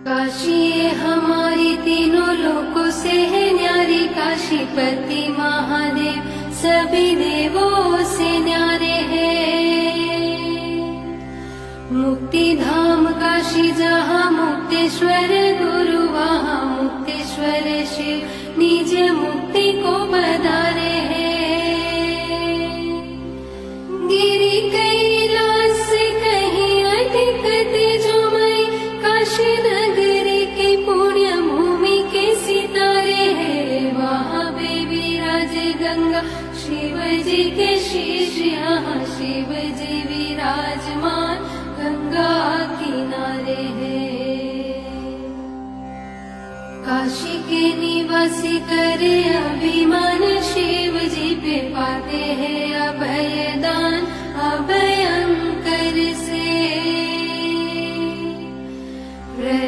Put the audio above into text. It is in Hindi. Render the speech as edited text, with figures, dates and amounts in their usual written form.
काशी है हमारी तीनों लोकों से है न्यारी, काशीपति महादेव सभी देवों से न्यारे हैं। मुक्ति धाम काशी जहाँ मुक्तेश्वर गुरु, वहाँ मुक्तेश्वर शिव निज मुक्ति को बधारे हैं। गिरि कैलाश से कहीं अधिक तेजोमय, काशी नगरी के पुण्य भूमि के सितारे हैं। वहाँ पे विराजे गंगा शिव जी के शीश, यहाँ शिव जी विराजमान गंगा किनारे हैं। काशी के निवासी करे अभिमान, शिव जी पे पाते हैं अभय दान, अभयंकर